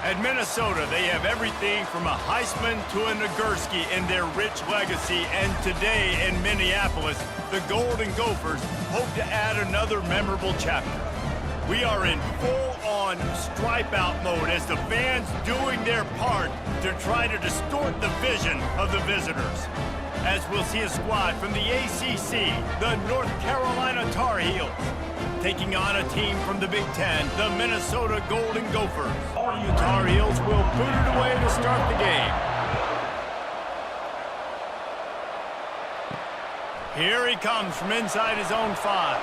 At Minnesota, they have everything from a Heisman to a Nagurski in their rich legacy, and today in Minneapolis, the Golden Gophers hope to add another memorable chapter. We are in full-on stripe-out mode as the fans doing their part to try to distort the vision of the visitors. As we'll see a squad from the ACC, the North Carolina Tar Heels, taking on a team from the Big Ten, the Minnesota Golden Gophers. The Tar Heels will boot it away to start the game. Here he comes from inside his own 5.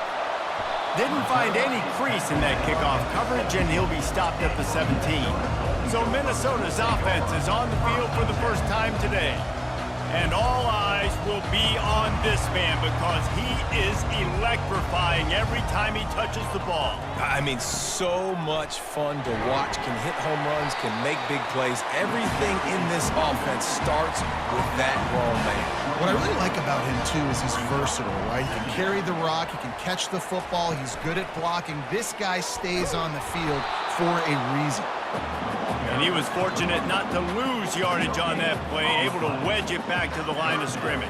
Didn't find any crease in that kickoff coverage, and he'll be stopped at the 17. So Minnesota's offense is on the field for the first time today. And all eyes will be on this man because he is electrifying every time he touches the ball. I mean, so much fun to watch. Can hit home runs, can make big plays. Everything in this offense starts with that raw man. What I really like about him, too, is he's versatile, right? He can carry the rock, he can catch the football, he's good at blocking. This guy stays on the field for a reason. And he was fortunate not to lose yardage on that play, able to wedge it back to the line of scrimmage.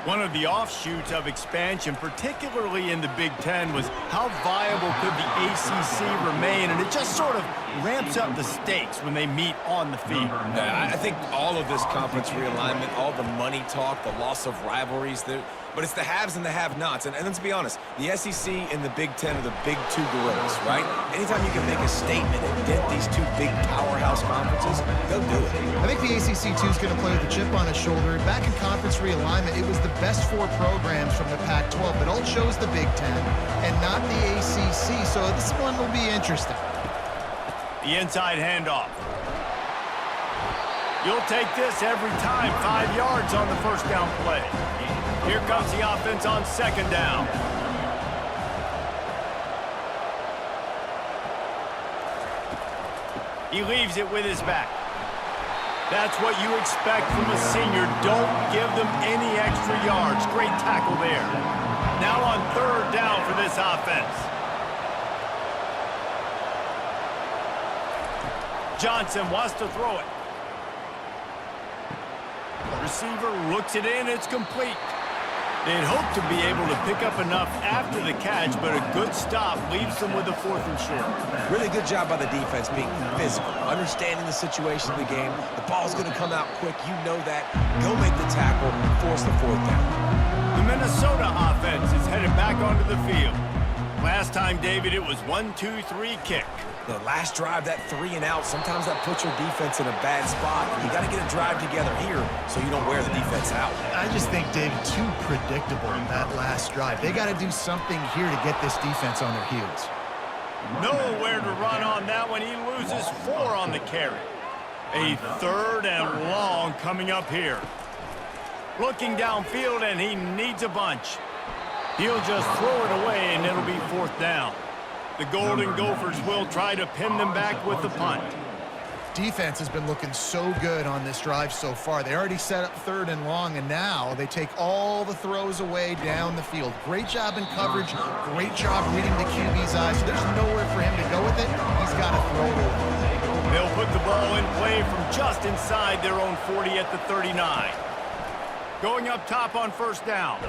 One of the offshoots of expansion, particularly in the Big Ten, was how viable could the ACC remain, and it just sort of ramps up the stakes when they meet on the field. Yeah, I think all of this conference realignment, all the money talk, the loss of rivalries, but it's the haves and the have-nots. And let's be honest, the SEC and the Big Ten are the big two gorillas, right? Anytime you can make a statement and get these two big powerhouse conferences, go do it. I think the ACC, too, is going to play with a chip on its shoulder. Back in conference realignment, it was the best 4 programs from the Pac-12, but all chose the Big Ten and not the ACC, so this one will be interesting. The inside handoff. You'll take this every time. 5 yards on the first down play. Here comes the offense on second down. He leaves it with his back. That's what you expect from a senior. Don't give them any extra yards. Great tackle there. Now on third down for this offense. Johnson wants to throw it. Receiver looks it in. It's complete. They'd hope to be able to pick up enough after the catch, but a good stop leaves them with a 4th and short. Really good job by the defense being physical, understanding the situation of the game. The ball's going to come out quick. You know that. Go make the tackle, force the 4th down. The Minnesota offense is headed back onto the field. Last time, David, it was 1-2-3 kick. The last drive, that 3 and out, sometimes that puts your defense in a bad spot. You got to get a drive together here so you don't wear the defense out. I just think, David, too predictable in that last drive. They got to do something here to get this defense on their heels. Nowhere to run on that one. He loses 4 on the carry. A 3rd and long coming up here. Looking downfield, and he needs a bunch. He'll just throw it away, and it'll be 4th down. The Golden Gophers will try to pin them back with the punt. Defense has been looking so good on this drive so far. They already set up 3rd and long, and now they take all the throws away down the field. Great job in coverage. Great job reading the QB's eyes. So there's nowhere for him to go with it. He's got to throw it over. They'll put the ball in play from just inside their own 40 at the 39. Going up top on first down.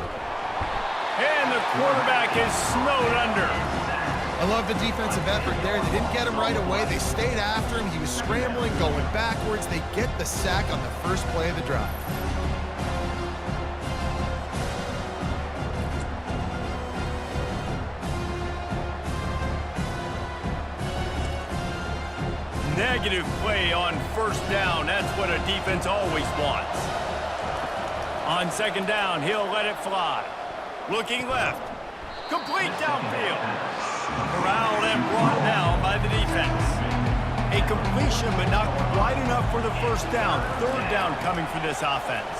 And the quarterback is snowed under. I love the defensive effort there. They didn't get him right away. They stayed after him. He was scrambling, going backwards. They get the sack on the first play of the drive. Negative play on first down. That's what a defense always wants. On second down, he'll let it fly. Looking left. Complete downfield. Corralled and brought down by the defense. A completion, but not quite enough for the first down. 3rd down coming for this offense.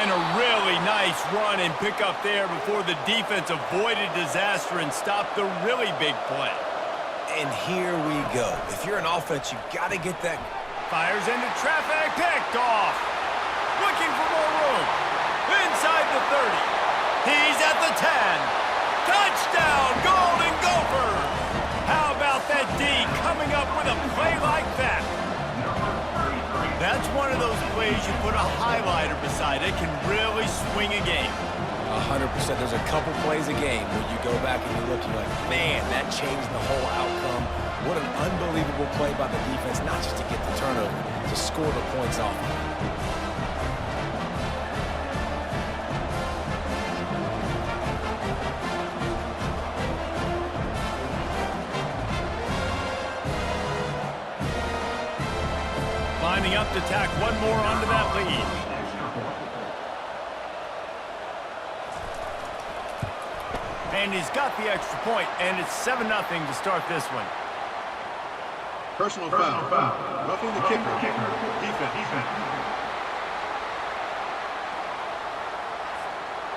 And a really nice run and pick up there before the defense avoided disaster and stopped the really big play. And here we go. If you're an offense, you got to get that. Fires into traffic, picked off. Looking for more room. Inside the 30. He's at the 10. Touchdown, Golden Gophers! How about that D coming you put a highlighter beside it can really swing a game. 100%. There's a couple plays a game where you go back and you look, you're like, man, that changed the whole outcome. What an unbelievable play by the defense, not just to get the turnover, to score the points off. Lining up to tack one more onto that lead. And he's got the extra point, and it's 7-0 to start this one. Personal foul. Roughing the kicker. Defense.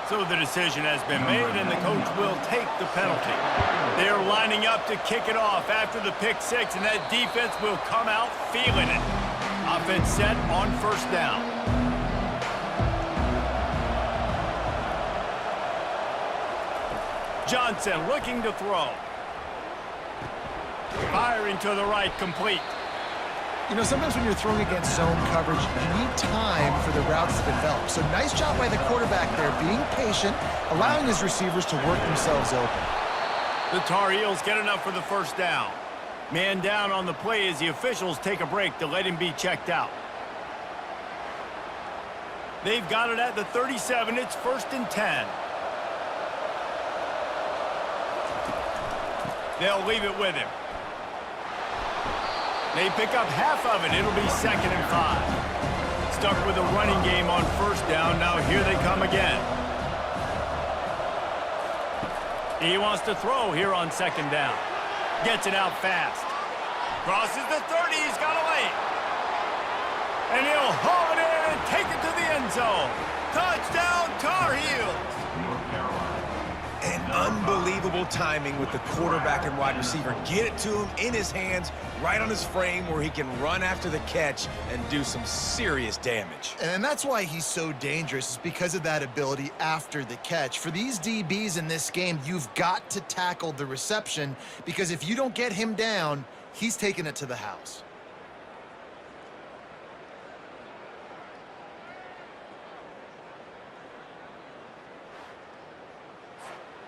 So the decision has been made, and the coach will take the penalty. They're lining up to kick it off after the pick six, and that defense will come out feeling it. Offense set on first down. Johnson looking to throw. Firing to the right, complete. You know, sometimes when you're throwing against zone coverage, you need time for the routes to develop. So nice job by the quarterback there, being patient, allowing his receivers to work themselves open. The Tar Heels get enough for the first down. Man down on the play as the officials take a break to let him be checked out. They've got it at the 37. It's 1st and 10. They'll leave it with him. They pick up half of it. It'll be 2nd and 5. Stuck with a running game on first down. Now here they come again. He wants to throw here on 2nd down. Gets it out fast. Crosses the 30. He's got a lane. And he'll haul it in and take it to the end zone. Touchdown, Tar Heels. And unbelievable timing with the quarterback and wide receiver. Get it to him in his hands, right on his frame where he can run after the catch and do some serious damage. And that's why he's so dangerous, is because of that ability after the catch. For these DBs in this game, you've got to tackle the reception, because if you don't get him down, he's taking it to the house.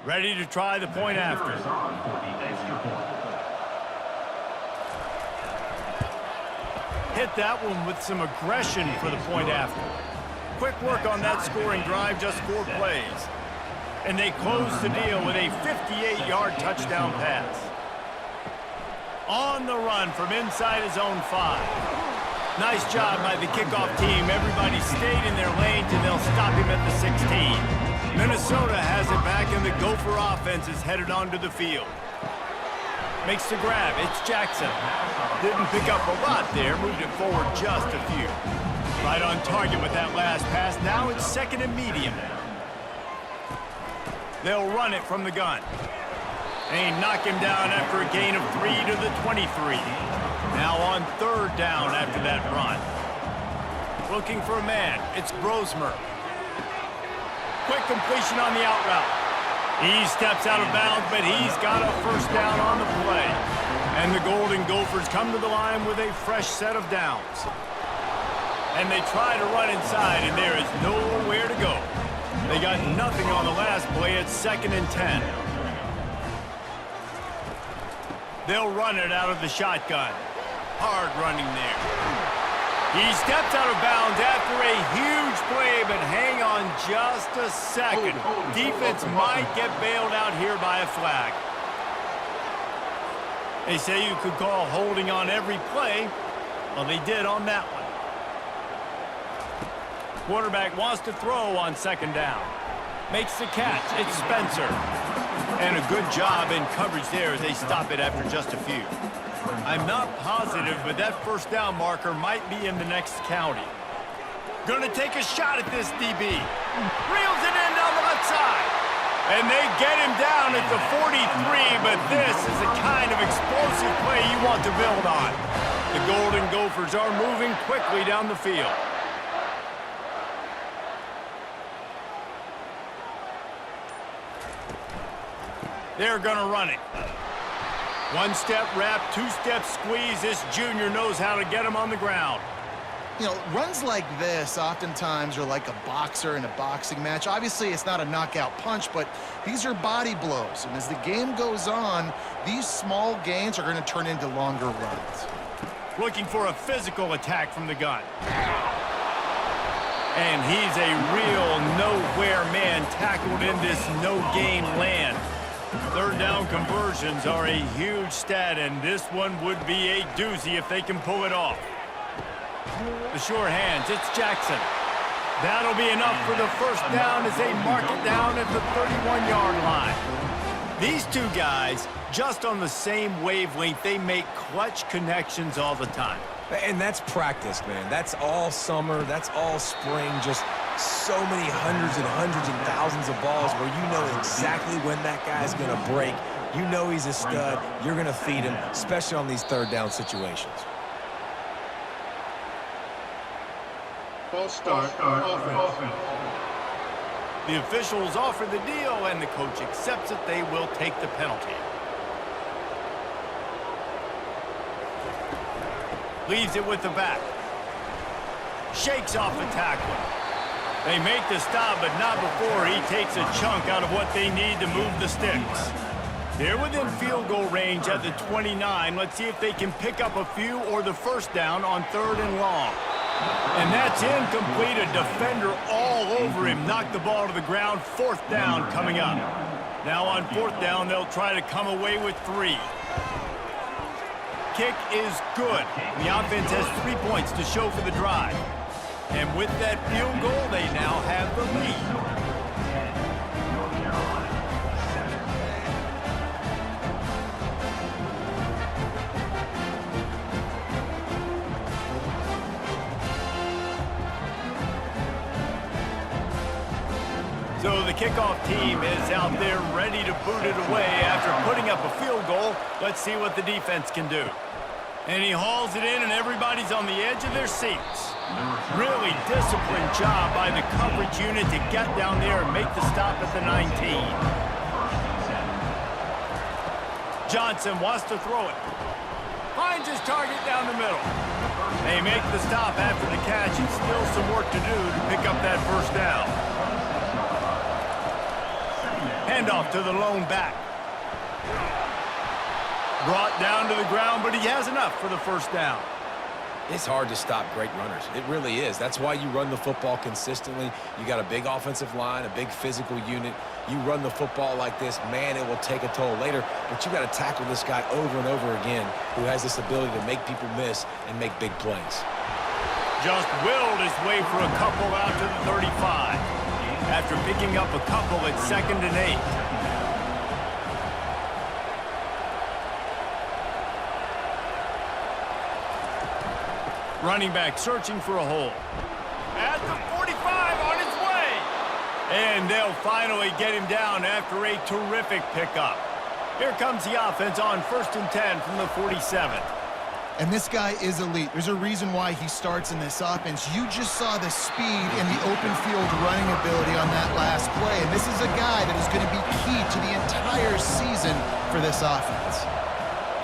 Ready to try the point after. Hit that one with some aggression for the point after. Quick work on that scoring drive, just 4 plays. And they close the deal with a 58-yard touchdown pass. On the run from inside his own 5. Nice job by the kickoff team. Everybody stayed in their lanes, and they'll stop him at the 16. Minnesota has it back, and the Gopher offense is headed onto the field. Makes the grab. It's Jackson. Didn't pick up a lot there. Moved it forward just a few. Right on target with that last pass. Now it's 2nd and medium. They'll run it from the gun. They knock him down after a gain of 3 to the 23. Now on 3rd down after that run. Looking for a man. It's Brosmer. Quick completion on the out route. He steps out of bounds, but he's got a first down on the play. And the Golden Gophers come to the line with a fresh set of downs. And they try to run inside, and there is nowhere to go. They got nothing on the last play. It's 2nd and 10. They'll run it out of the shotgun. Hard running there. He steps out of bounds after a huge play, but hang on just a second. Defense might get bailed out here by a flag. They say you could call holding on every play. Well, they did on that one. Quarterback wants to throw on 2nd down. Makes the catch. It's Spencer. And a good job in coverage there as they stop it after just a few. I'm not positive, but that first down marker might be in the next county. Gonna take a shot at this DB. Reels it in down the left side. And they get him down at the 43, but this is the kind of explosive play you want to build on. The Golden Gophers are moving quickly down the field. They're gonna run it. 1-step wrap, 2-step squeeze. This junior knows how to get him on the ground. You know, runs like this oftentimes are like a boxer in a boxing match. Obviously, it's not a knockout punch, but these are body blows. And as the game goes on, these small gains are going to turn into longer runs. Looking for a physical attack from the gun. And he's a real nowhere man tackled in this no-gain land. Third down conversions are a huge stat, and this one would be a doozy if they can pull it off. The sure hands, it's Jackson. That'll be enough for the first down as they mark it down at the 31-yard line. These two guys, just on the same wavelength, they make clutch connections all the time. And that's practice, man. That's all summer. That's all spring. Just so many hundreds and thousands of balls where you know exactly when that guy's going to break. You know he's a stud. You're going to feed him, especially on these third down situations. False start, offense. The officials offer the deal, and the coach accepts it. They will take the penalty. Leaves it with the back. Shakes off the tackle. They make the stop, but not before he takes a chunk out of what they need to move the sticks. They're within field goal range at the 29. Let's see if they can pick up a few or the first down on 3rd and long. And that's incomplete. A defender all over him. Knocked the ball to the ground. 4th down coming up. Now on 4th down, they'll try to come away with 3. Kick is good. The offense has 3 points to show for the drive. And with that field goal, they now have the lead. So the kickoff team is out there ready to boot it away after putting up a field goal. Let's see what the defense can do. And he hauls it in, and everybody's on the edge of their seats. Really disciplined job by the coverage unit to get down there and make the stop at the 19. Johnson wants to throw it. Finds his target down the middle. They make the stop after the catch, and still some work to do to pick up that first down. Handoff to the lone back. Brought down to the ground, but he has enough for the first down. It's hard to stop great runners. It really is. That's why you run the football consistently. You got a big offensive line, a big physical unit. You run the football like this, man, it will take a toll later. But you got to tackle this guy over and over again who has this ability to make people miss and make big plays. Just willed his way for a couple out to the 35. After picking up a couple at 2nd and 8. Running back searching for a hole. At the 45 on his way. And they'll finally get him down after a terrific pickup. Here comes the offense on 1st and 10 from the 47. And this guy is elite. There's a reason why he starts in this offense. You just saw the speed and the open field running ability on that last play. And this is a guy that is going to be key to the entire season for this offense.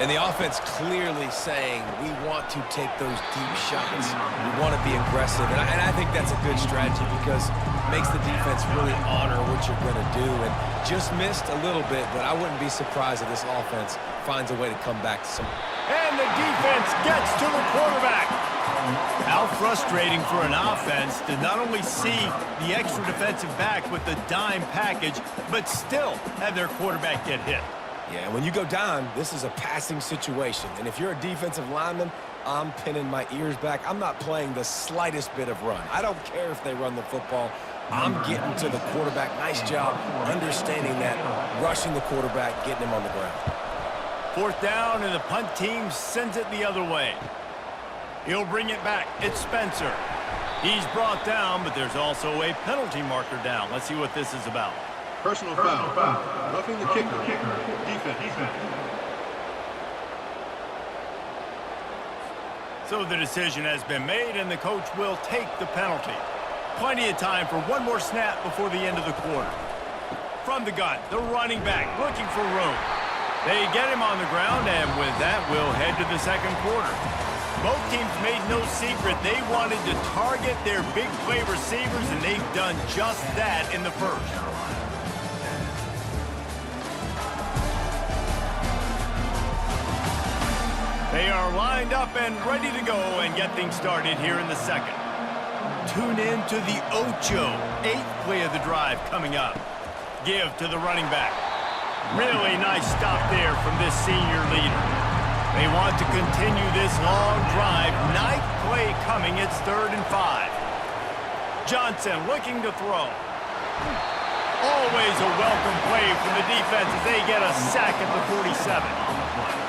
And the offense clearly saying, we want to take those deep shots. We want to be aggressive. And I think that's a good strategy because it makes the defense really honor what you're going to do. And just missed a little bit, but I wouldn't be surprised if this offense finds a way to come back to some. And the defense gets to the quarterback. How frustrating for an offense to not only see the extra defensive back with the dime package, but still have their quarterback get hit. Yeah, when you go down, this is a passing situation. And if you're a defensive lineman, I'm pinning my ears back. I'm not playing the slightest bit of run. I don't care if they run the football. I'm getting to the quarterback. Nice job understanding that, rushing the quarterback, getting him on the ground. 4th down, and the punt team sends it the other way. He'll bring it back. It's Spencer. He's brought down, but there's also a penalty marker down. Let's see what this is about. Personal foul. Roughing the kicker. Defense. So the decision has been made, and the coach will take the penalty. Plenty of time for one more snap before the end of the quarter. From the gun, the running back looking for room. They get him on the ground, and with that, we'll head to the 2nd quarter. Both teams made no secret they wanted to target their big play receivers, and they've done just that in the first. They are lined up and ready to go and get things started here in the second. Tune in to the Ocho, 8th play of the drive coming up. Give to the running back. Really nice stop there from this senior leader. They want to continue this long drive. 9th play coming. It's 3rd and 5. Johnson looking to throw. Always a welcome play from the defense as they get a sack at the 47.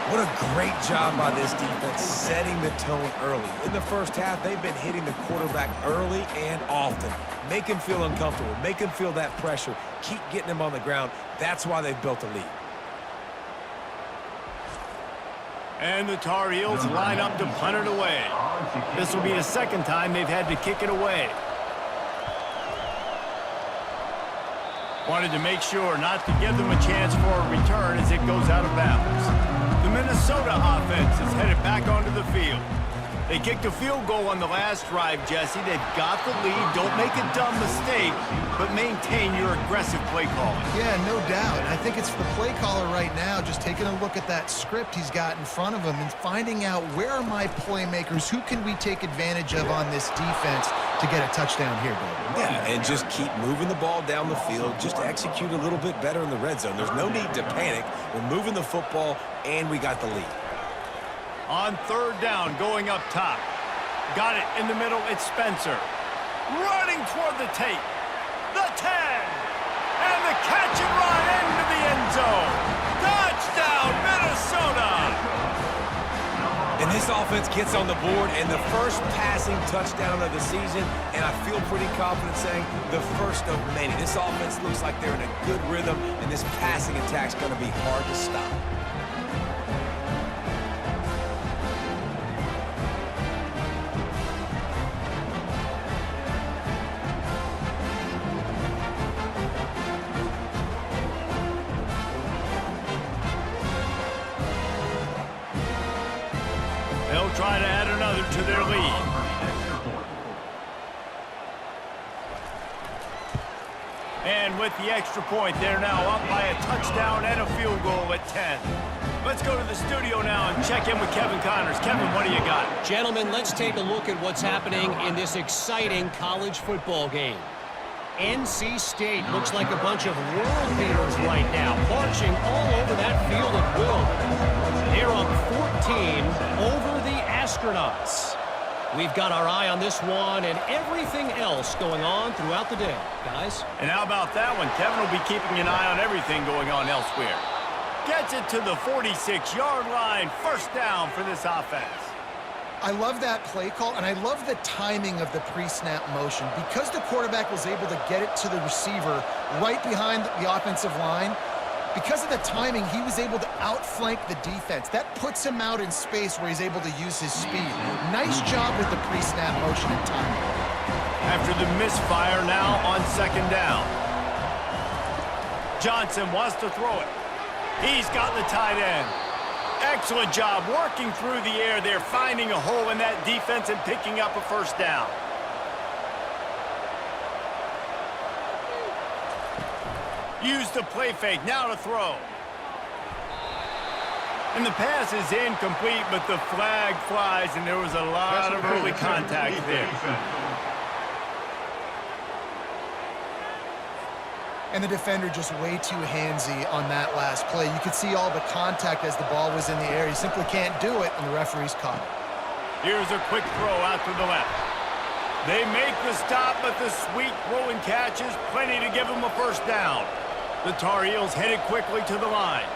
What a great job by this defense setting the tone early. In the first half, they've been hitting the quarterback early and often. Make him feel uncomfortable. Make him feel that pressure. Keep getting him on the ground. That's why they've built a lead. And the Tar Heels line up to punt it away. This will be the second time they've had to kick it away. Wanted to make sure not to give them a chance for a return as it goes out of bounds. The Minnesota offense is headed back onto the field. They kicked a field goal on the last drive, Jesse. They've got the lead. Don't make a dumb mistake, but maintain your aggressive play calling. Yeah, no doubt. I think it's the play caller right now just taking a look at that script he's got in front of him and finding out where are my playmakers, who can we take advantage of on this defense to get a touchdown here, David. Yeah, and just keep moving the ball down the field. Just execute a little bit better in the red zone. There's no need to panic. We're moving the football, and we got the lead. On 3rd down, going up top. Got it in the middle, it's Spencer. Running toward the tape. The 10. And the catch and run into the end zone. Touchdown, Minnesota! And this offense gets on the board, and the first passing touchdown of the season, and I feel pretty confident saying the first of many. This offense looks like they're in a good rhythm, and this passing attack's going to be hard to stop. They'll try to add another to their lead. And with the extra point, they're now up by a touchdown and a field goal at 10. Let's go to the studio now and check in with Kevin Connors. Kevin, what do you got? Gentlemen, let's take a look at what's happening in this exciting college football game. NC State looks like a bunch of world beaters right now, marching all over that field at will. They're up 14 over the Astronauts. We've got our eye on this one and everything else going on throughout the day, guys. And how about that one? Kevin will be keeping an eye on everything going on elsewhere. Gets it to the 46-yard line. 1st down for this offense. I love that play call, and I love the timing of the pre-snap motion. Because the quarterback was able to get it to the receiver right behind the offensive line, because of the timing, he was able to outflank the defense. That puts him out in space where he's able to use his speed. Nice job with the pre-snap motion and timing. After the misfire now on 2nd down. Johnson wants to throw it. He's got the tight end. Excellent job working through the air there, finding a hole in that defense and picking up a 1st down. Use the play fake, now to throw. And the pass is incomplete, but the flag flies, and there was a lot of early contact there. And the defender just way too handsy on that last play. You could see all the contact as the ball was in the air. He simply can't do it, and the referee's caught it. Here's a quick throw out to the left. They make the stop, but the sweet throw and catch is plenty to give them a 1st down. The Tar Heels headed quickly to the line.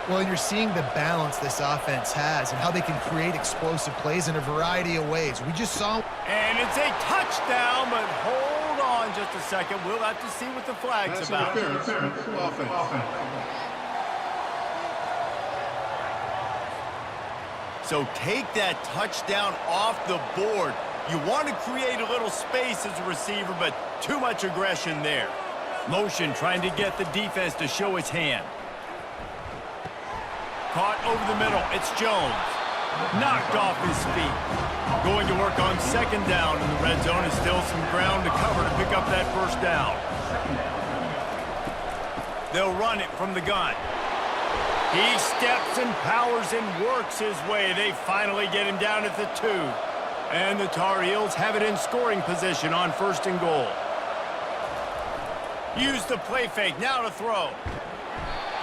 Well, you're seeing the balance this offense has and how they can create explosive plays in a variety of ways. We just saw... And it's a touchdown, but hold on just a second. We'll have to see what the flag's about. Offense. So take that touchdown off the board. You want to create a little space as a receiver, but too much aggression there. Motion trying to get the defense to show its hand. Caught over the middle. It's Jones. knocked off his feet. Going to work on second down in the red zone is still some ground to cover to pick up that first down. They'll run it from the gun. He steps and powers and works his way. They finally get him down at the 2. And the Tar Heels have it in scoring position on 1st and goal. Use the play fake, now to throw.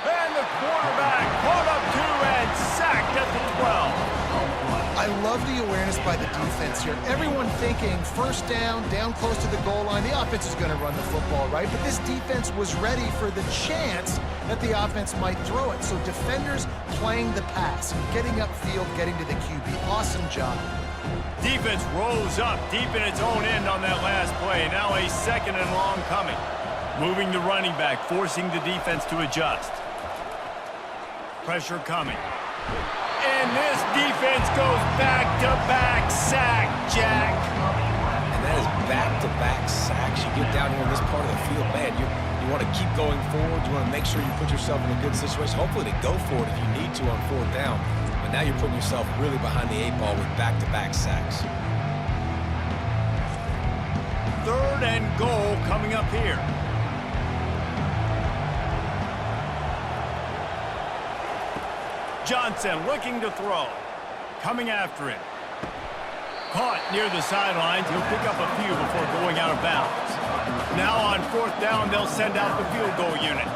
And the quarterback caught up 2 and sacked at the 12. I love the awareness by the defense here. Everyone thinking first down close to the goal line. The offense is going to run the football, right? But this defense was ready for the chance that the offense might throw it. So defenders playing the pass, getting upfield, getting to the QB. Awesome job. Defense rolls up deep in its own end on that last play. Now a 2nd and long coming. Moving the running back, forcing the defense to adjust. Pressure coming. And this defense goes back-to-back sack, Jack. And that is back-to-back sacks. You get down here in this part of the field, man, you want to keep going forward. You want to make sure you put yourself in a good situation. Hopefully to go for it if you need to on 4th down. But now you're putting yourself really behind the 8 ball with back-to-back sacks. 3rd and goal coming up here. Johnson looking to throw. Coming after him. Caught near the sidelines. He'll pick up a few before going out of bounds. Now on 4th down, they'll send out the field goal unit.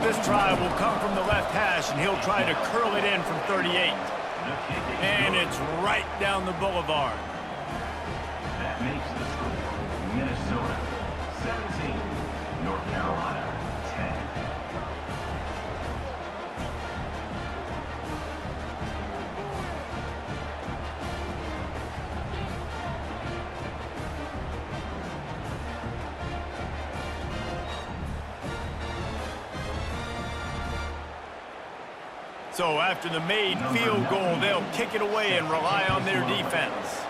This try will come from the left hash, and he'll try to curl it in from 38. And it's right down the boulevard. That makes the score Minnesota 17, North Carolina 10. So after the made field goal, they'll kick it away and rely on their defense.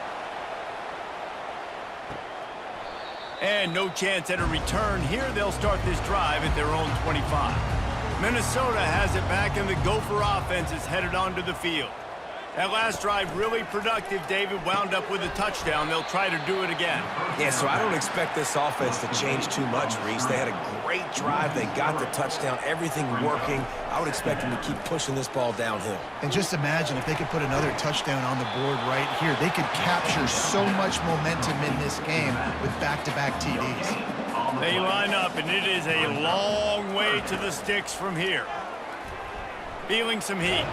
And no chance at a return here. They'll start this drive at their own 25. Minnesota has it back, and the Gopher offense is headed onto the field. That last drive really productive. David wound up with a touchdown. They'll try to do it again. Yeah, so I don't expect this offense to change too much, Reese. They had a great drive. They got the touchdown, everything working. I would expect them to keep pushing this ball downhill. And just imagine if they could put another touchdown on the board right here. They could capture so much momentum in this game with back-to-back TDs. They line up, and it is a long way to the sticks from here. Feeling some heat.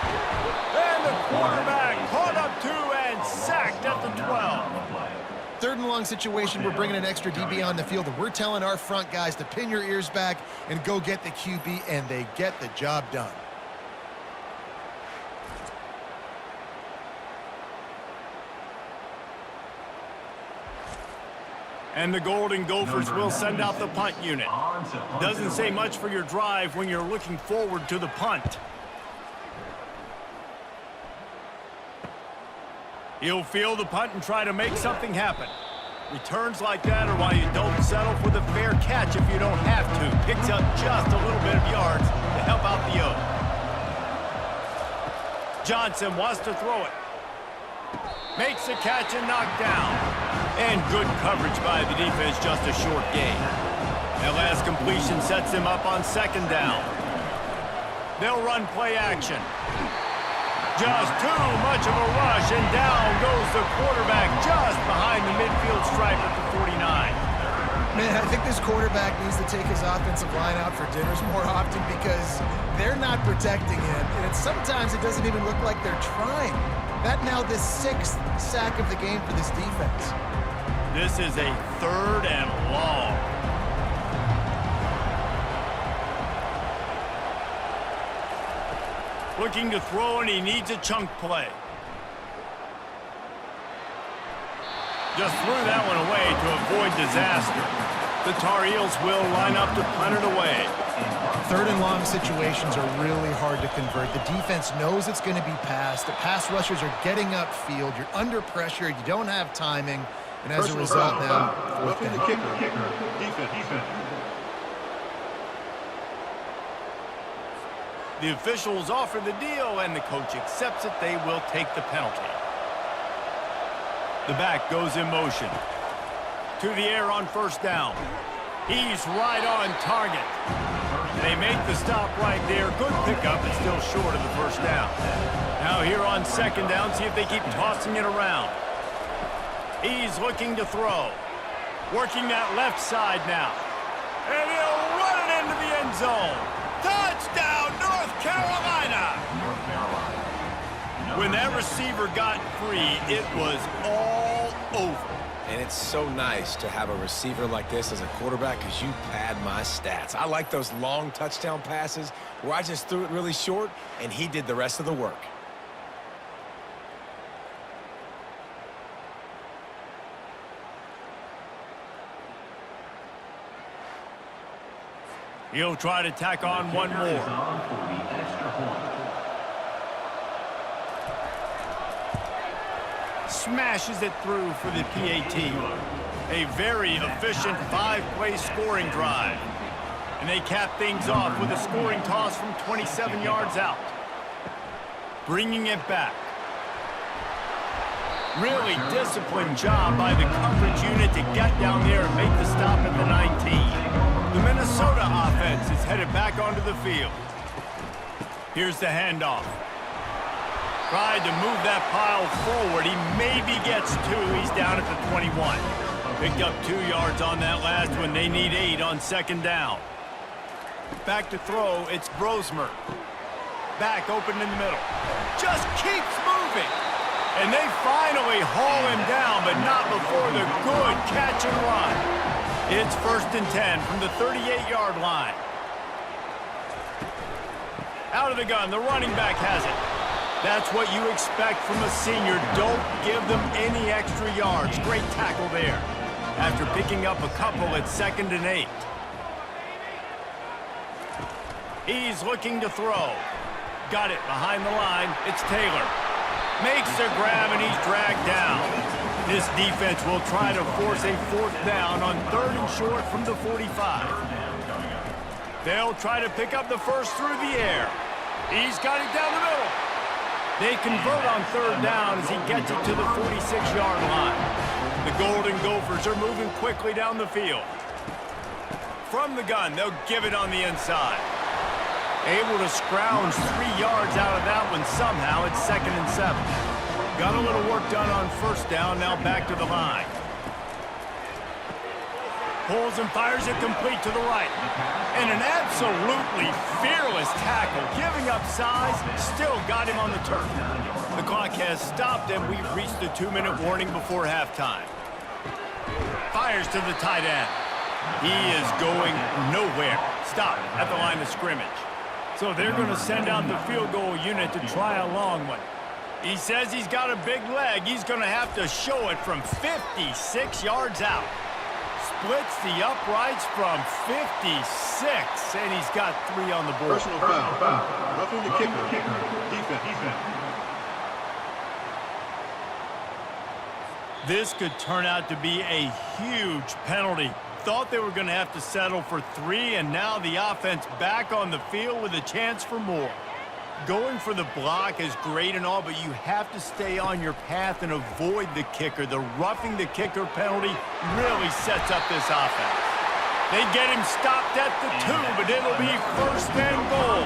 And the quarterback caught up 2 and sacked at the 12. 3rd and long situation, we're bringing an extra DB on the field, and we're telling our front guys to pin your ears back and go get the QB, and they get the job done. And the Golden Gophers will send out the punt unit. Doesn't say much for your drive when you're looking forward to the punt. He'll field the punt and try to make something happen. Returns like that are why you don't settle for the fair catch if you don't have to. Picks up just a little bit of yards to help out the Oak. Johnson wants to throw it. Makes the catch and knocked down. And good coverage by the defense, just a short gain. That last completion sets him up on 2nd down. They'll run play action. Just too much of a rush, and down goes the quarterback just behind the midfield stripe at the 49. Man, I think this quarterback needs to take his offensive line out for dinners more often because they're not protecting him, and sometimes it doesn't even look like they're trying. That now the 6th sack of the game for this defense. This is a 3rd and long. Looking to throw, and he needs a chunk play. Just threw that one away to avoid disaster. The Tar Heels will line up to punt it away. 3rd and long situations are really hard to convert. The defense knows it's going to be passed. The pass rushers are getting upfield. You're under pressure. You don't have timing. And as a result now, 4th down. The kicker. Defense. The officials offer the deal, and the coach accepts it. They will take the penalty. The back goes in motion. To the air on first down. He's right on target. They make the stop right there. Good pickup, but still short of the first down. Now here on second down, see if they keep tossing it around. He's looking to throw. Working that left side now. And he'll run it into the end zone. Touchdown, North Carolina! When that receiver got free, it was all over. And it's so nice to have a receiver like this as a quarterback because you pad my stats. I like those long touchdown passes where I just threw it really short and he did the rest of the work. He'll try to tack on one more. Smashes it through for the PAT. A very efficient 5-play scoring drive. And they cap things off with a scoring toss from 27 yards out. Bringing it back. Really disciplined job by the coverage unit to get down there and make the stop at the 19. The Minnesota offense is headed back onto the field. Here's the handoff. Tried to move that pile forward. He maybe gets 2. He's down at the 21. Picked up 2 yards on that last one. They need 8 on second down. Back to throw. It's Brosmer. Back open in the middle. Just keeps moving. And they finally haul him down, but not before the good catch and run. It's 1st and 10 from the 38-yard line. Out of the gun, the running back has it. That's what you expect from a senior. Don't give them any extra yards. Great tackle there. After picking up a couple at 2nd and 8. He's looking to throw. Got it behind the line. It's Taylor. Makes a grab and he's dragged down. This defense will try to force a 4th down on 3rd and short from the 45. They'll try to pick up the first through the air. He's got it down the middle. They convert on 3rd down as he gets it to the 46-yard line. The Golden Gophers are moving quickly down the field. From the gun, they'll give it on the inside. Able to scrounge 3 yards out of that one somehow. It's 2nd and 7. Got a little work done on first down, now back to the line. Pulls and fires it complete to the right. And an absolutely fearless tackle. Giving up size, still got him on the turf. The clock has stopped and we've reached the 2-minute warning before halftime. Fires to the tight end. He is going nowhere. Stop at the line of scrimmage. So they're going to send out the field goal unit to try a long one. He says he's got a big leg. He's going to have to show it from 56 yards out. Splits the uprights from 56, and he's got 3 on the board. Personal foul. Roughing the kicker. Defense. This could turn out to be a huge penalty. Thought they were going to have to settle for 3, and now the offense back on the field with a chance for more. Going for the block is great and all, but you have to stay on your path and avoid the kicker. The roughing the kicker penalty really sets up this offense. They get him stopped at the 2, but it'll be 1st and goal.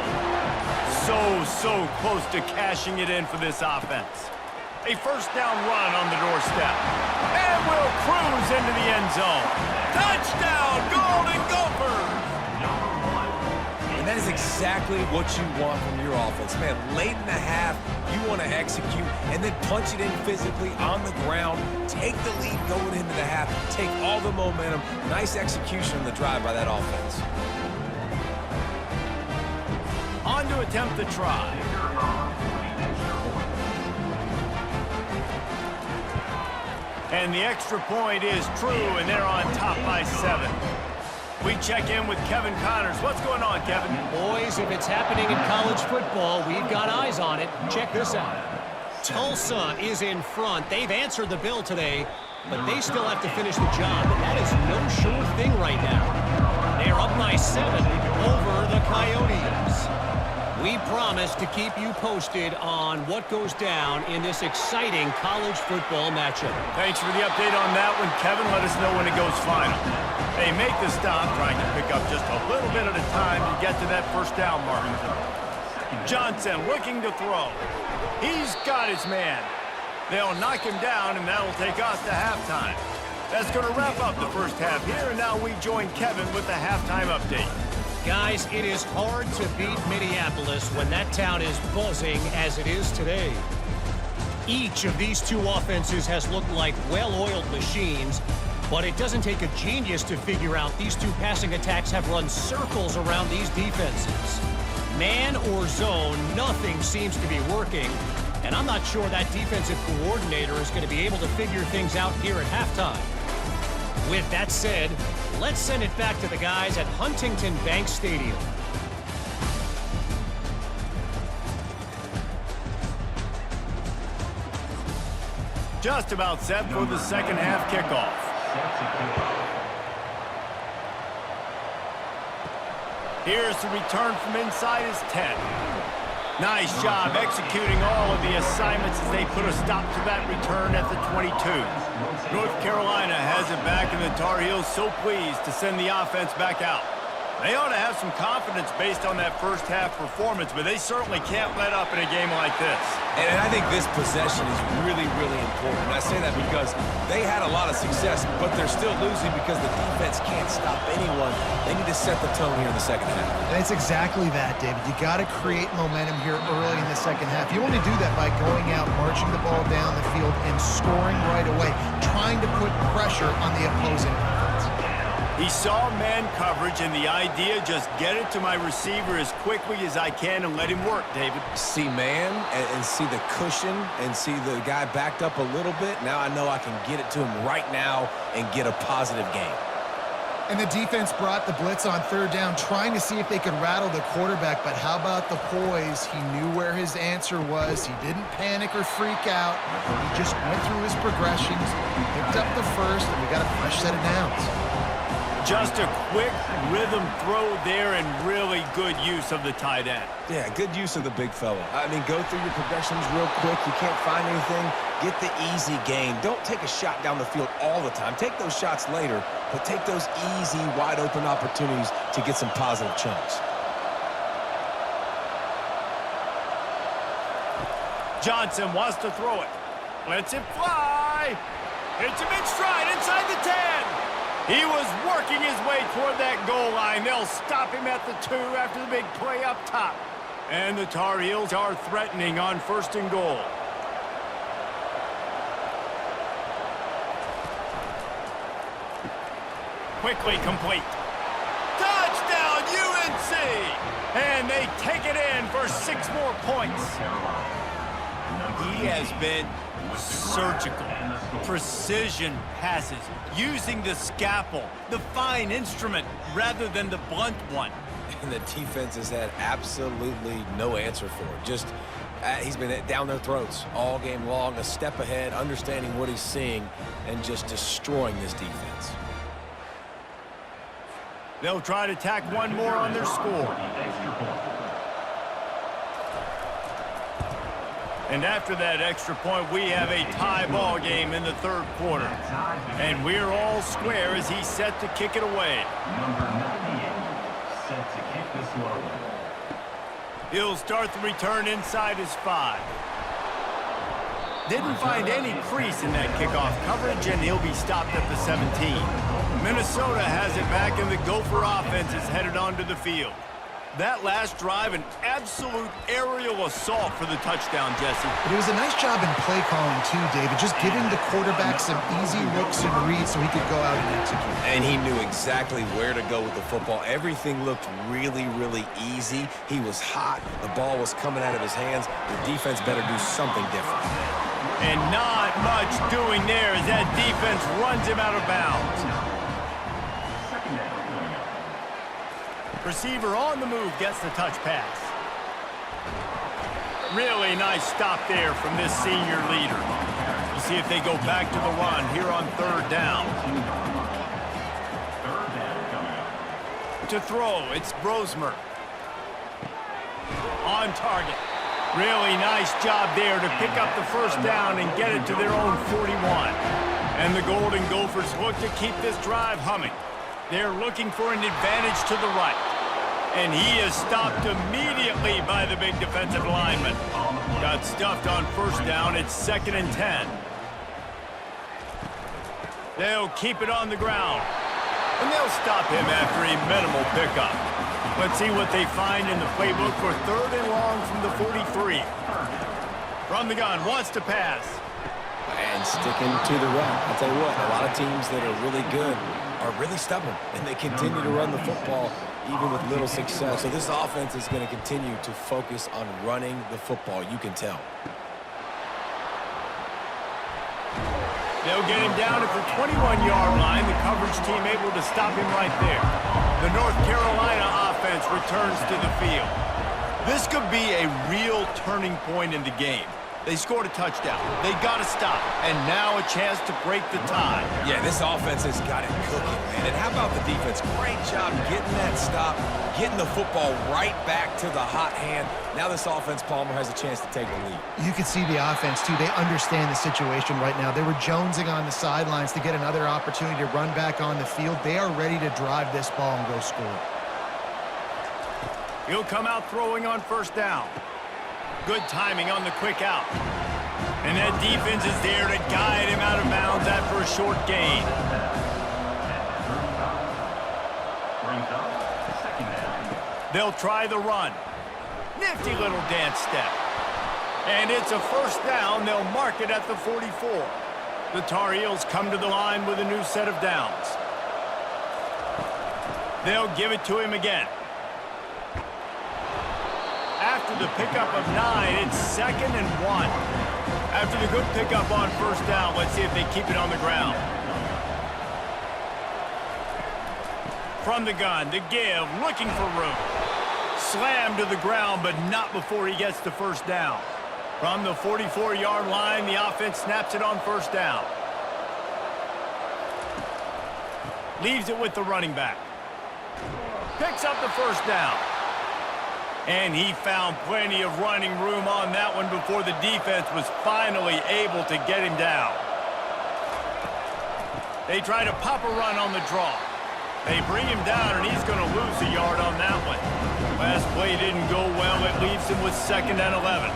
So close to cashing it in for this offense. A 1st down run on the doorstep. And will cruise into the end zone. Touchdown, Golden Gophers! And that is exactly what you want from your offense. Man, late in the half, you want to execute and then punch it in physically on the ground. Take the lead going into the half. Take all the momentum. Nice execution on the drive by that offense. On to attempt the try. And the extra point is true, and they're on top by 7. We check in with Kevin Connors. What's going on, Kevin? Boys, if it's happening in college football, we've got eyes on it. Check this out. Tulsa is in front. They've answered the bill today, but they still have to finish the job, and that is no sure thing right now. They're up by 7 over the Coyotes. We promise to keep you posted on what goes down in this exciting college football matchup. Thanks for the update on that one, Kevin. Let us know when it goes final. They make the stop, trying to pick up just a little bit at a time to get to that first down mark. Johnson looking to throw. He's got his man. They'll knock him down, and that'll take us to halftime. That's going to wrap up the first half here, and now we join Kevin with the halftime update. Guys, it is hard to beat Minneapolis when that town is buzzing as it is today. Each of these two offenses has looked like well-oiled machines, but it doesn't take a genius to figure out these two passing attacks have run circles around these defenses. Man or zone, nothing seems to be working, and I'm not sure that defensive coordinator is going to be able to figure things out here at halftime. With that said, let's send it back to the guys at Huntington Bank Stadium. Just about set for the second half kickoff. Here's the return from inside his 10. Nice job executing all of the assignments as they put a stop to that return at the 22. North Carolina has it back, and the Tar Heels so pleased to send the offense back out. They ought to have some confidence based on that first half performance, but they certainly can't let up in a game like this. And I think this possession is really, really important. And I say that because they had a lot of success, but they're still losing because the defense can't stop anyone. They need to set the tone here in the second half. And it's exactly that, David. You got to create momentum here early in the second half. You only do that by going out, marching the ball down the field, and scoring right away, trying to put pressure on the opposing offense. He saw man coverage, and the idea, just get it to my receiver as quickly as I can and let him work, David. See man and see the cushion and see the guy backed up a little bit. Now I know I can get it to him right now and get a positive gain. And the defense brought the blitz on third down, trying to see if they could rattle the quarterback. But how about the poise? He knew where his answer was. He didn't panic or freak out. He just went through his progressions, picked up the first, and we got a fresh set of downs. Just a quick rhythm throw there, and really good use of the tight end. Yeah, good use of the big fella. I mean, go through your progressions real quick. You can't find anything. Get the easy gain. Don't take a shot down the field all the time. Take those shots later, but take those easy, wide-open opportunities to get some positive chunks. Johnson wants to throw it. Lets it fly. Hits him in stride inside the 10. He was working his way toward that goal line. They'll stop him at the 2 after the big play up top. And the Tar Heels are threatening on 1st and goal. Quickly complete. Touchdown, UNC! And they take it in for 6 more points. He has been surgical, precision passes, using the scalpel, the fine instrument, rather than the blunt one. And the defense has had absolutely no answer for it. Just, he's been down their throats all game long, a step ahead, understanding what he's seeing, and just destroying this defense. They'll try to tack one more on their score. And after that extra point, we have a tie ball game in the 3rd quarter. And we're all square as he's set to kick it away. Number 98, set to kick this one. He'll start the return inside his 5. Didn't find any crease in that kickoff coverage, and he'll be stopped at the 17. Minnesota has it back, and the Gopher offense is headed onto the field. That last drive, an absolute aerial assault for the touchdown, Jesse. But it was a nice job in play calling, too, David. Just giving the quarterback some easy looks and reads so he could go out and execute. And he knew exactly where to go with the football. Everything looked really, really easy. He was hot. The ball was coming out of his hands. The defense better do something different. And not much doing there as that defense runs him out of bounds. Receiver on the move gets the touch pass. Really nice stop there from this senior leader. We'll see if they go back to the run here on 3rd down. To throw, it's Brosmer. On target. Really nice job there to pick up the first down and get it to their own 41. And the Golden Gophers look to keep this drive humming. They're looking for an advantage to the right. And he is stopped immediately by the big defensive lineman. Got stuffed on first down. It's 2nd and 10. They'll keep it on the ground. And they'll stop him after a minimal pickup. Let's see what they find in the playbook for 3rd and long from the 43. From the gun, wants to pass. And sticking to the run. I'll tell you what, a lot of teams that are really good are really stubborn, and they continue to run the football even with little success. So this offense is going to continue to focus on running the football. You can tell. They'll get him down at the 21-yard line. The coverage team able to stop him right there. The North Carolina offense returns to the field. This could be a real turning point in the game. They scored a touchdown. They got to stop. And now a chance to break the tie. Yeah, this offense has got it cooking, man. And how about the defense? Great job getting that stop, getting the football right back to the hot hand. Now this offense, Palmer, has a chance to take the lead. You can see the offense, too. They understand the situation right now. They were jonesing on the sidelines to get another opportunity to run back on the field. They are ready to drive this ball and go score. He'll come out throwing on first down. Good timing on the quick out. And that defense is there to guide him out of bounds after a short gain. They'll try the run. Nifty little dance step. And it's a first down. They'll mark it at the 44. The Tar Heels come to the line with a new set of downs. They'll give it to him again. After the pickup of 9, it's 2nd and 1. After the good pickup on first down, let's see if they keep it on the ground. From the gun, the give, looking for room. Slammed to the ground, but not before he gets the first down. From the 44-yard line, the offense snaps it on first down. Leaves it with the running back. Picks up the first down. And he found plenty of running room on that one before the defense was finally able to get him down. They try to pop a run on the draw. They bring him down, and he's going to lose a yard on that one. Last play didn't go well. It leaves him with 2nd and 11.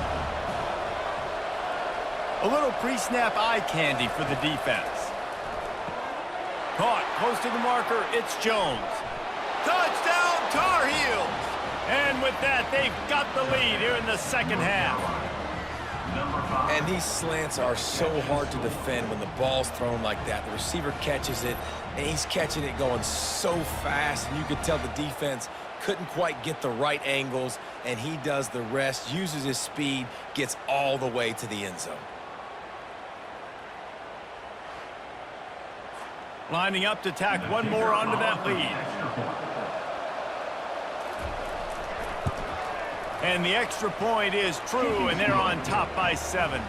A little pre-snap eye candy for the defense. Caught close to the marker. It's Jones. Touchdown, Tar Heels! And with that, they've got the lead here in the second half. And these slants are so hard to defend when the ball's thrown like that. The receiver catches it, and he's catching it going so fast, and you could tell the defense couldn't quite get the right angles, and he does the rest, uses his speed, gets all the way to the end zone. Lining up to tack one more onto that lead. And the extra point is true, and they're on top by 7.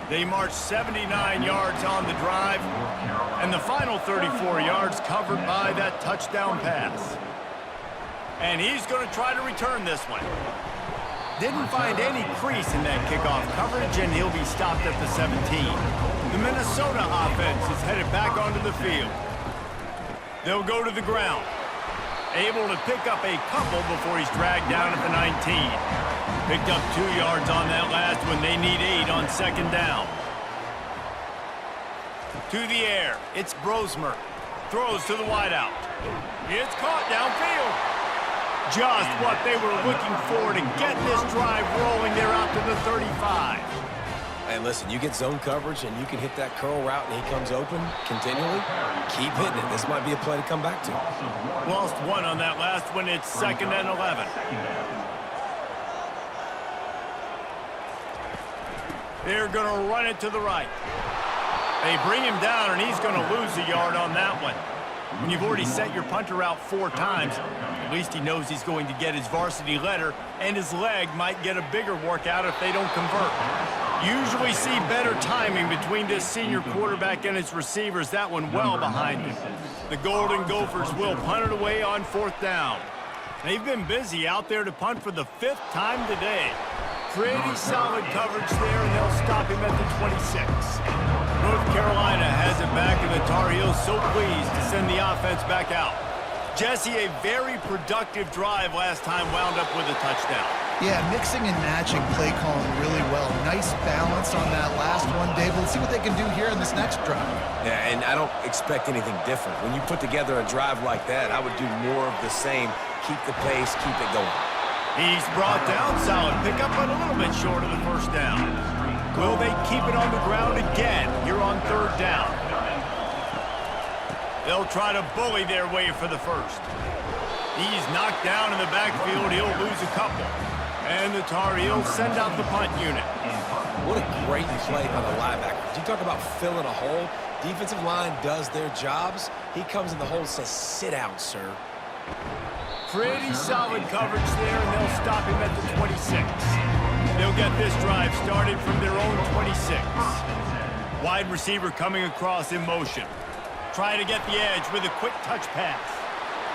They march 79 yards on the drive, and the final 34 yards covered by that touchdown pass. And he's going to try to return this one. Didn't find any crease in that kickoff coverage, and he'll be stopped at the 17. The Minnesota offense is headed back onto the field. They'll go to the ground. Able to pick up a couple before he's dragged down at the 19. Picked up 2 yards on that last one. They need 8 on second down. To the air. It's Brosmer. Throws to the wideout. It's caught downfield. Just what they were looking for to get this drive rolling. They're out to the 35. And listen, you get zone coverage and you can hit that curl route and he comes open continually. Keep hitting it. This might be a play to come back to. Lost 1 on that last one. It's 2nd and 11. They're going to run it to the right. They bring him down, and he's going to lose a yard on that one. When you've already set your punter out 4 times, at least he knows he's going to get his varsity letter, and his leg might get a bigger workout if they don't convert. Usually see better timing between this senior quarterback and his receivers. That one well behind him. The Golden Gophers will punt it away on 4th down. They've been busy out there to punt for the 5th time today. Pretty solid coverage there, and they'll stop him at the 26. North Carolina has it back, and the Tar Heels so pleased to send the offense back out. Jesse, a very productive drive last time wound up with a touchdown. Yeah, mixing and matching play calling really well. Nice balance on that last one, Dave. Let's see what they can do here in this next drive. Yeah, and I don't expect anything different. When you put together a drive like that, I would do more of the same. Keep the pace, keep it going. He's brought down solid pickup, but a little bit short of the first down. Will they keep it on the ground again here on 3rd down? They'll try to bully their way for the first. He's knocked down in the backfield. He'll lose a couple. And the Tar Heels send out the punt unit. What a great play by the linebacker. You talk about filling a hole. Defensive line does their jobs. He comes in the hole and says, sit down, sir. Pretty solid coverage there, and they'll stop him at the 26. They'll get this drive started from their own 26. Wide receiver coming across in motion. Trying to get the edge with a quick touch pass.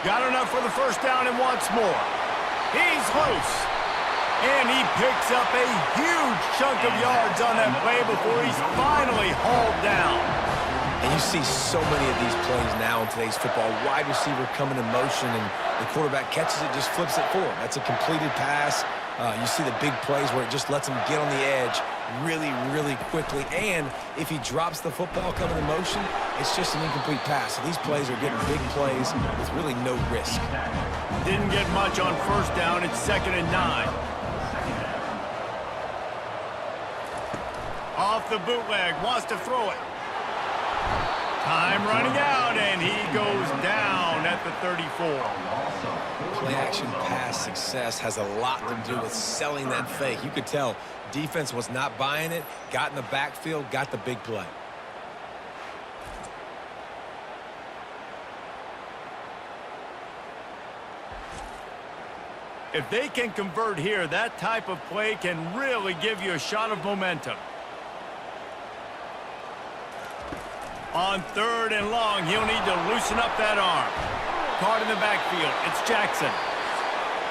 Got enough for the first down and wants more. He's loose. And he picks up a huge chunk of yards on that play before he's finally hauled down. And you see so many of these plays now in today's football. Wide receiver coming in motion, and the quarterback catches it, just flips it forward. That's a completed pass. You see the big plays where it just lets him get on the edge really, really quickly. And if he drops the football coming in motion, it's just an incomplete pass. So these plays are getting big plays with really no risk. Didn't get much on first down. It's 2nd and 9. Off the bootleg, wants to throw it. Time running out, and he goes down at the 34. Play-action pass success has a lot to do with selling that fake. You could tell defense was not buying it, got in the backfield, got the big play. If they can convert here, that type of play can really give you a shot of momentum. On 3rd and long, he'll need to loosen up that arm. Caught in the backfield, it's Jackson.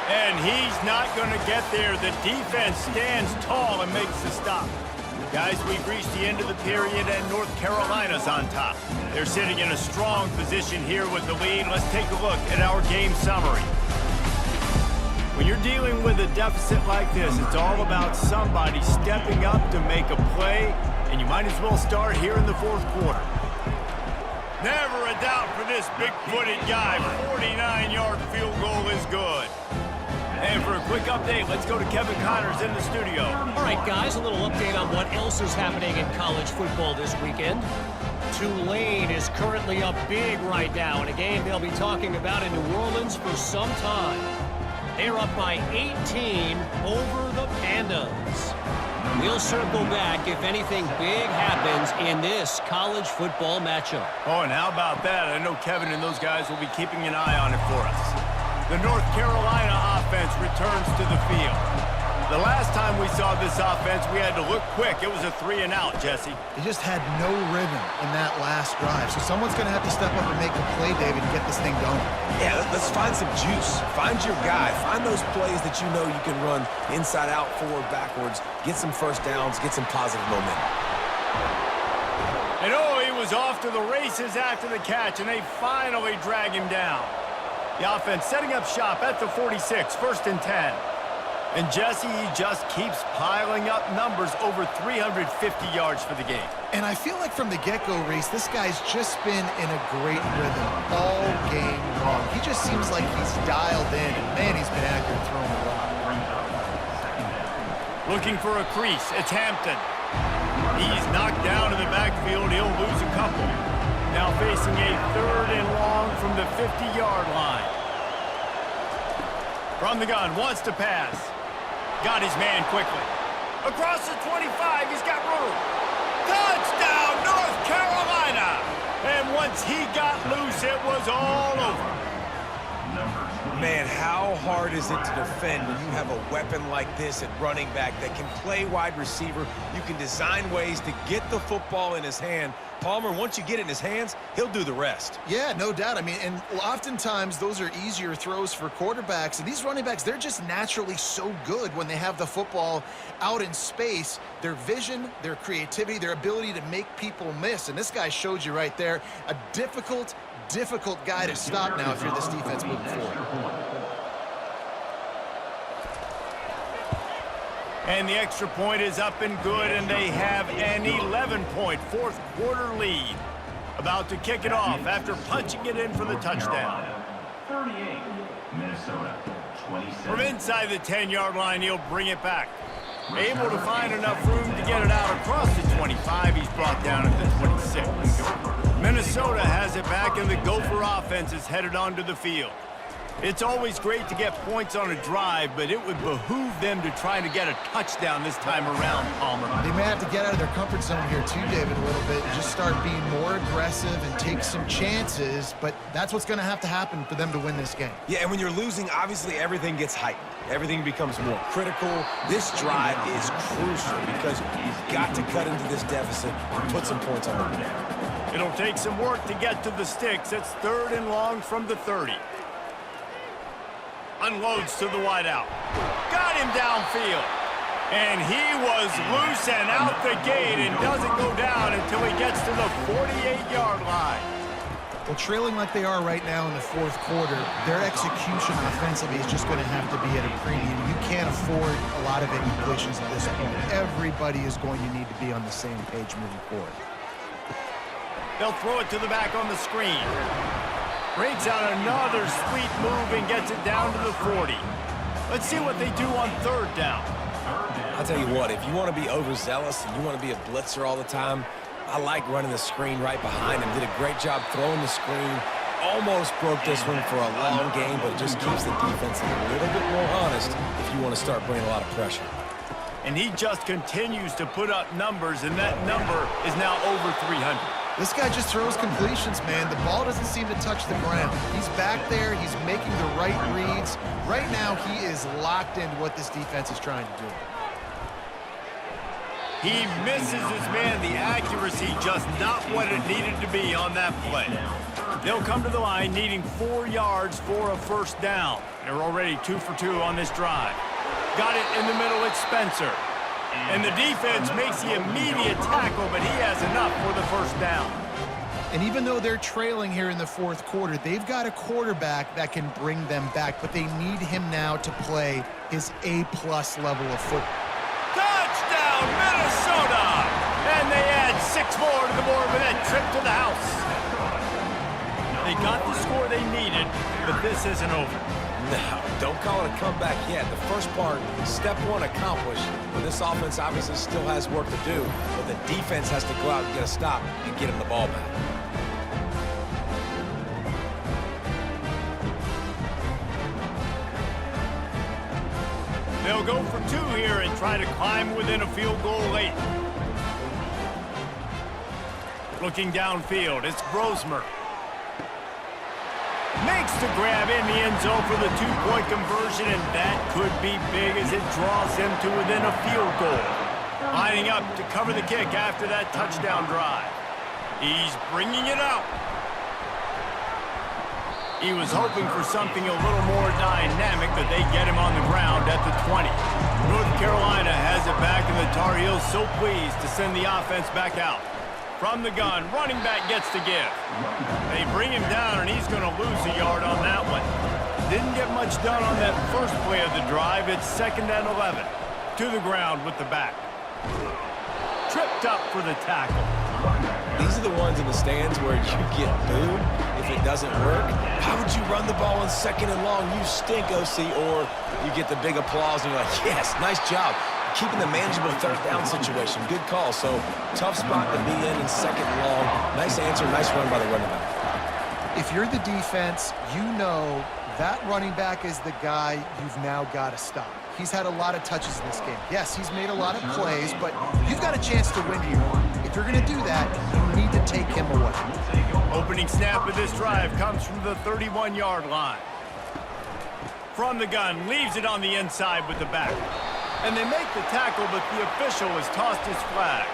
And he's not going to get there. The defense stands tall and makes the stop. Guys, we've reached the end of the period, and North Carolina's on top. They're sitting in a strong position here with the lead. Let's take a look at our game summary. When you're dealing with a deficit like this, it's all about somebody stepping up to make a play, and you might as well start here in the 4th quarter. Never a doubt for this big-footed guy. 49-yard field goal is good. And for a quick update, let's go to Kevin Connors in the studio. All right, guys, a little update on what else is happening in college football this weekend. Tulane is currently up big right now in a game they'll be talking about in New Orleans for some time. They're up by 18 over the Pandas. We'll circle back if anything big happens in this college football matchup. Oh, and how about that? I know Kevin and those guys will be keeping an eye on it for us. The North Carolina offense returns to the field. The last time we saw this offense, we had to look quick. It was a 3-and-out, Jesse. They just had no rhythm in that last drive. So someone's going to have to step up and make a play, David, and get this thing going. Yeah, let's find some juice. Find your guy. Find those plays that you know you can run inside out, forward, backwards. Get some first downs. Get some positive momentum. And oh, he was off to the races after the catch, and they finally drag him down. The offense setting up shop at the 46, 1st and 10. And Jesse, he just keeps piling up numbers, over 350 yards for the game. And I feel like from the get-go, Reese, this guy's just been in a great rhythm all game long. He just seems like he's dialed in, and man, he's been accurate throwing the rock. Looking for a crease, it's Hampton. He's knocked down in the backfield, he'll lose a couple. Now facing a 3rd and long from the 50-yard line. From the gun, wants to pass. Got his man quickly. Across the 25, he's got room. Touchdown, North Carolina! And once he got loose, it was all over. Man, how hard is it to defend when you have a weapon like this at running back that can play wide receiver? You can design ways to get the football in his hand. Palmer, once you get it in his hands, he'll do the rest. Yeah, no doubt. I mean, and oftentimes those are easier throws for quarterbacks. And these running backs, they're just naturally so good when they have the football out in space. Their vision, their creativity, their ability to make people miss. And this guy showed you right there, a difficult guy to stop now if you're this defense moving forward. And the extra point is up and good, and they have an 11-point fourth-quarter lead. About to kick it off after punching it in for the touchdown. 38, Minnesota, 27. From inside the 10-yard line, he'll bring it back. Able to find enough room to get it out across the 25. He's brought down at the 26. Minnesota has it back, and the Gopher offense is headed onto the field. It's always great to get points on a drive, but it would behoove them to try to get a touchdown this time around, Palmer. They may have to get out of their comfort zone here too, David, a little bit, and just start being more aggressive and take some chances, but that's what's going to have to happen for them to win this game. Yeah, and when you're losing, obviously everything gets heightened. Everything becomes more critical. This drive is crucial because you've got to cut into this deficit and put some points on the board. It'll take some work to get to the sticks. It's 3rd and long from the 30. Unloads to the wideout. Got him downfield. And he was loose and out the gate and doesn't go down until he gets to the 48-yard line. Well, trailing like they are right now in the fourth quarter, their execution offensively is just going to have to be at a premium. You can't afford a lot of incompletions at this point. Everybody is going to need to be on the same page moving forward. They'll throw it to the back on the screen. Breaks out another sweet move and gets it down to the 40. Let's see what they do on 3rd down. I'll tell you what, if you want to be overzealous and you want to be a blitzer all the time, I like running the screen right behind him. Did a great job throwing the screen. Almost broke this one for a long game, but it just keeps the defense a little bit more honest if you want to start bringing a lot of pressure. And he just continues to put up numbers, and that number is now over 300. This guy just throws completions, man. The ball doesn't seem to touch the ground. He's back there. He's making the right reads. Right now, he is locked into what this defense is trying to do. He misses his man. The accuracy just not what it needed to be on that play. They'll come to the line needing 4 yards for a 1st down. They're already 2 for 2 on this drive. Got it in the middle. It's Spencer. And the defense makes the immediate tackle, but he has enough for the 1st down. And even though they're trailing here in the fourth quarter, they've got a quarterback that can bring them back, but they need him now to play his A-plus level of football. Touchdown, Minnesota! And they add 6 more to the board with that trip to the house. They got the score they needed, but this isn't over. No, don't call it a comeback yet. The first part, step 1 accomplished. But this offense obviously still has work to do, but the defense has to go out and get a stop and get him the ball back. They'll go for 2 here and try to climb within a field goal late. Looking downfield, it's Brosmer. Makes the grab in the end zone for the 2-point conversion, and that could be big as it draws him to within a field goal. Lining up to cover the kick after that touchdown drive. He's bringing it out. He was hoping for something a little more dynamic, but they get him on the ground at the 20. North Carolina has it back, and the Tar Heels so pleased to send the offense back out. From the gun, running back gets the give. They bring him down, and he's going to lose a yard on that one. Didn't get much done on that first play of the drive. It's 2nd and 11. To the ground with the back. Tripped up for the tackle. These are the ones in the stands where you get booed if it doesn't work. How would you run the ball on 2nd and long? You stink, OC. Or you get the big applause, and you're like, yes, nice job. Keeping the manageable 3rd down situation. Good call. So tough spot to be in 2nd and long. Nice answer, nice run by the running back. If you're the defense, you know that running back is the guy you've now got to stop. He's had a lot of touches in this game. Yes, he's made a lot of plays, but you've got a chance to win here. If you're going to do that, you need to take him away. Opening snap of this drive comes from the 31-yard line. from the gun, leaves it on the inside with the back. And they make the tackle, but the official has tossed his flag.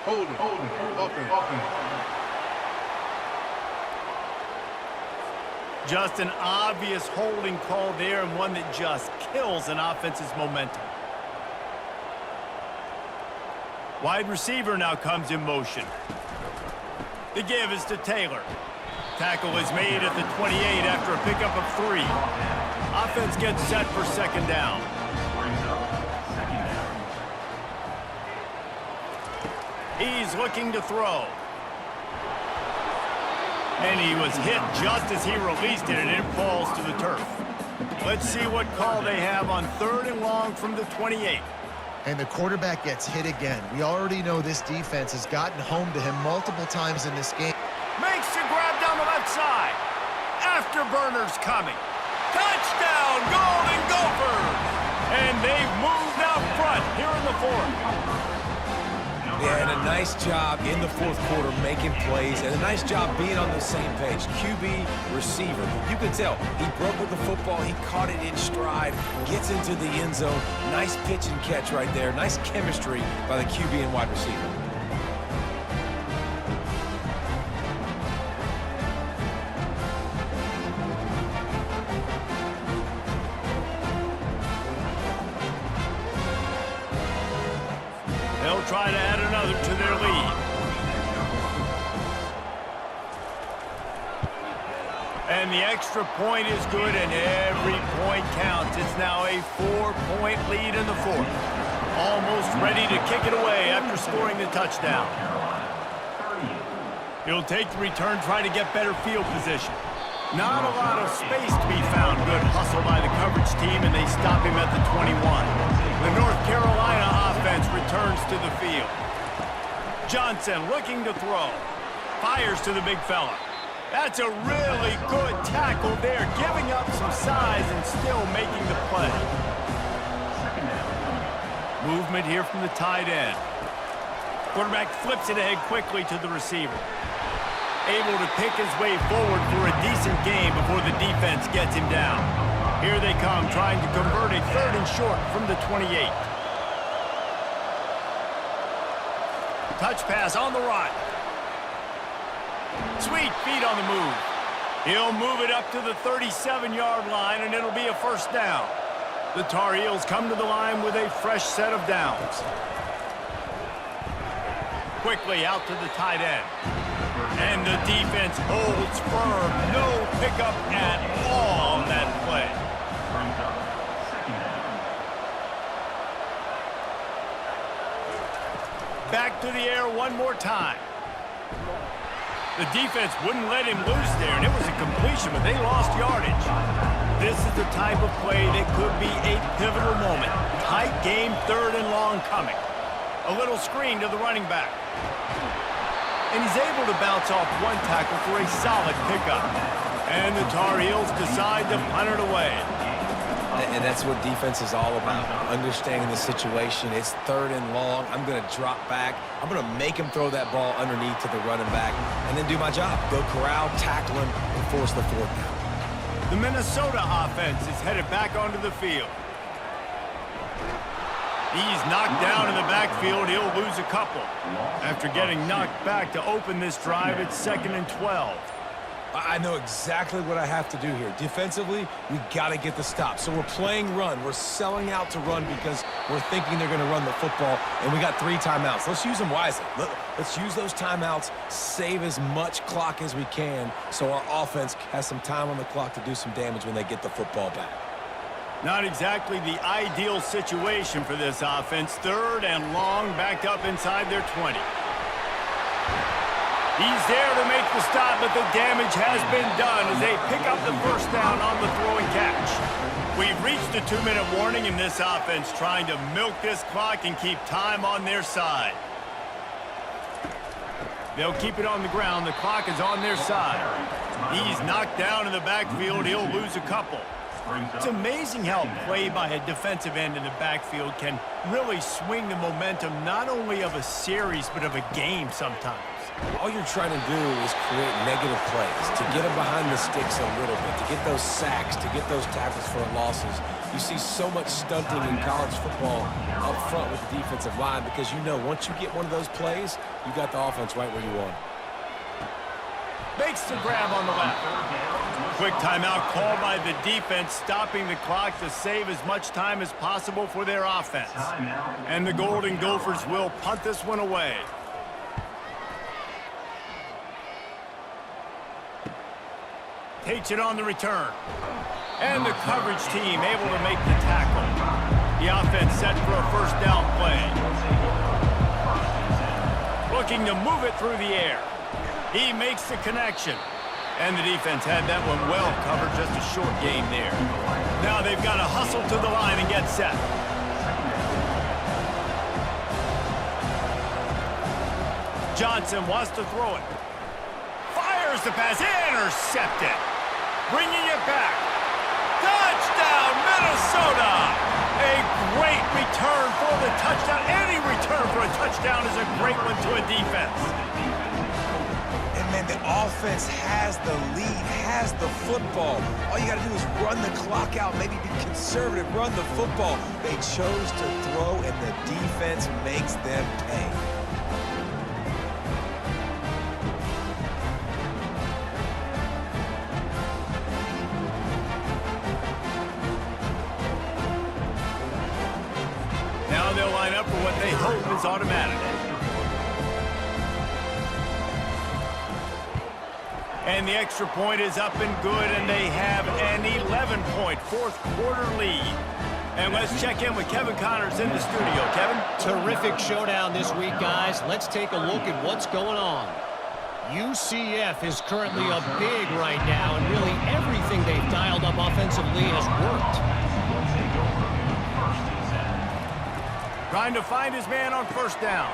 Holding. Offense. Just an obvious holding call there, and one that just kills an offense's momentum. Wide receiver now comes in motion. The give is to Taylor. Tackle is made at the 28 after a pickup of 3. Offense gets set for second down. He's looking to throw. And he was hit just as he released it, and it falls to the turf. Let's see what call they have on 3rd and long from the 28. And the quarterback gets hit again. We already know this defense has gotten home to him multiple times in this game. Makes the grab down the left side. Afterburner's coming. Touchdown, Golden Gophers! And they've moved out front here in the 4th. Yeah, and a nice job in the 4th quarter making plays, and a nice job being on the same page. QB, receiver. You can tell he broke with the football. He caught it in stride, gets into the end zone. Nice pitch and catch right there. Nice chemistry by the QB and wide receiver. They'll try to add another to their lead. And the extra point is good, and every point counts. It's now a 4-point lead in the 4th. Almost ready to kick it away after scoring the touchdown. He'll take the return, try to get better field position. Not a lot of space to be found. Good hustle by the coverage team, and they stop him at the 21. The North Carolina offense returns to the field. Johnson looking to throw. Fires to the big fella. That's a really good tackle there, giving up some size and still making the play. Movement here from the tight end. Quarterback flips it ahead quickly to the receiver. Able to pick his way forward for a decent game before the defense gets him down. Here they come, trying to convert a 3rd and short from the 28. Touch pass on the right. Sweet feet on the move. He'll move it up to the 37-yard line, and it'll be a 1st down. The Tar Heels come to the line with a fresh set of downs. Quickly out to the tight end. And the defense holds firm. No pickup at all on that play. Back to the air one more time. The defense wouldn't let him loose there, and it was a completion, but they lost yardage. This is the type of play that could be a pivotal moment. Tight game, 3rd and long coming. A little screen to the running back. And he's able to bounce off one tackle for a solid pickup. And the Tar Heels decide to punt it away. And that's what defense is all about, understanding the situation. It's 3rd and long. I'm going to drop back. I'm going to make him throw that ball underneath to the running back and then do my job. Go corral, tackle him, and force the 4th down. The Minnesota offense is headed back onto the field. He's knocked down in the backfield. He'll lose a couple. After getting knocked back to open this drive, it's 2nd and 12. I know exactly what I have to do here. Defensively, we got to get the stop. So we're playing run. We're selling out to run because we're thinking they're going to run the football, and we got 3 timeouts. Let's use them wisely. Let's use those timeouts, save as much clock as we can so our offense has some time on the clock to do some damage when they get the football back. Not exactly the ideal situation for this offense. 3rd and long, backed up inside their 20. He's there to make the stop, but the damage has been done as they pick up the 1st down on the throw and catch. We've reached the 2-minute warning, and this offense trying to milk this clock and keep time on their side. They'll keep it on the ground. The clock is on their side. He's knocked down in the backfield. He'll lose a couple. It's amazing how play by a defensive end in the backfield can really swing the momentum not only of a series but of a game sometimes. all you're trying to do is create negative plays, to get them behind the sticks a little bit, to get those sacks, to get those tackles for losses. You see so much stunting in college football up front with the defensive line because you know once you get one of those plays, you got the offense right where you want it. Makes the grab on the left. Quick timeout called by the defense, stopping the clock to save as much time as possible for their offense. And the Golden Gophers will punt this one away. Takes it on the return. And the coverage team able to make the tackle. The offense set for a first down play. Looking to move it through the air. He makes the connection. And the defense had that one well covered, just a short game there. Now they've got to hustle to the line and get set. Johnson wants to throw it. Fires the pass, intercepted. Bringing it back. Touchdown, Minnesota! A great return for the touchdown. Any return for a touchdown is a great one to a defense. Man, the offense has the lead, has the football. All you got to do is run the clock out, maybe be conservative, run the football. They chose to throw, and the defense makes them pay. Now they'll line up for what they hope is automatic. And the extra point is up and good, and they have an 11-point fourth-quarter lead. And let's check in with Kevin Connors in the studio. Kevin? Terrific showdown this week, guys. Let's take a look at what's going on. UCF is currently up big right now, and really everything they've dialed up offensively has worked. Trying to find his man on first down.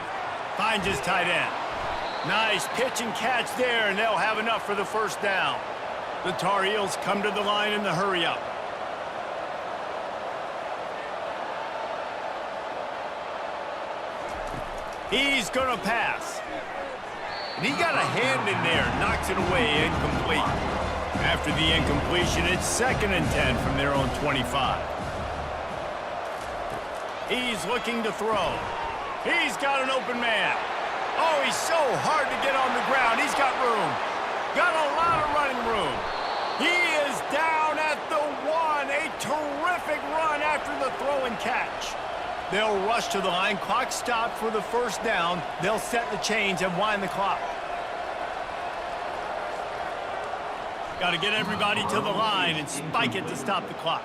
Finds his tight end. Nice pitch and catch there, and they'll have enough for the first down. The Tar Heels come to the line in the hurry-up. He's going to pass. And he got a hand in there, knocks it away, incomplete. After the incompletion, it's 2nd and 10 from their own 25. He's looking to throw. He's got an open man. Oh, he's so hard to get on the ground. He's got room. Got a lot of running room. He is down at the 1. A terrific run after the throw and catch. They'll rush to the line. Clock stopped for the first down. They'll set the chains and wind the clock. Got to get everybody to the line and spike it to stop the clock.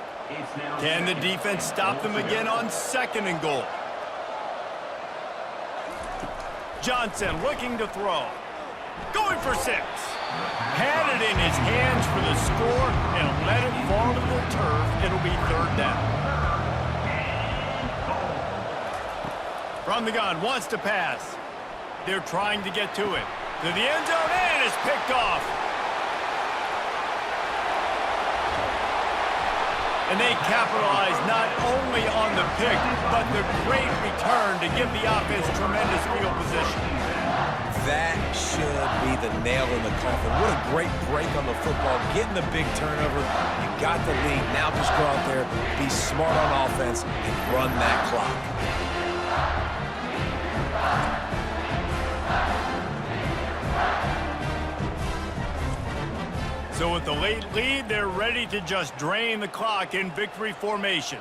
Can the defense stop them again on 2nd and goal? Johnson looking to throw. Going for 6. Had it in his hands for the score and let it fall to the turf. It'll be 3rd down. From the gun, wants to pass. They're trying to get to it. To the end zone, and it's picked off. And they capitalize not only on the pick, but the great return to give the offense tremendous field position. That should be the nail in the coffin. What a great break on the football. Getting the big turnover. You got the lead. Now just go out there, be smart on offense, and run that clock. So with the late lead, they're ready to just drain the clock in victory formation.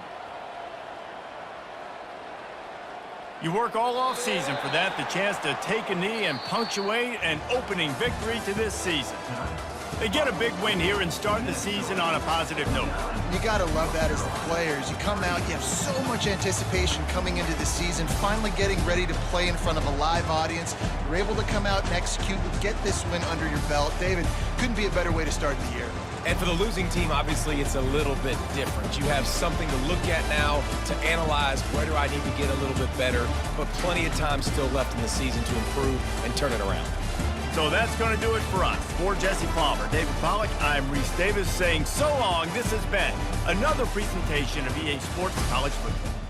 You work all offseason for that, the chance to take a knee and punctuate an opening victory to this season. They get a big win here and start the season on a positive note. You got to love that as the players. You come out, you have so much anticipation coming into the season, finally getting ready to play in front of a live audience. You're able to come out and execute and get this win under your belt. David, couldn't be a better way to start the year. And for the losing team, obviously, it's a little bit different. You have something to look at now to analyze where do I need to get a little bit better, but plenty of time still left in the season to improve and turn it around. So that's going to do it for us. For Jesse Palmer, David Pollack, I'm Reese Davis saying so long. This has been another presentation of EA Sports College Football.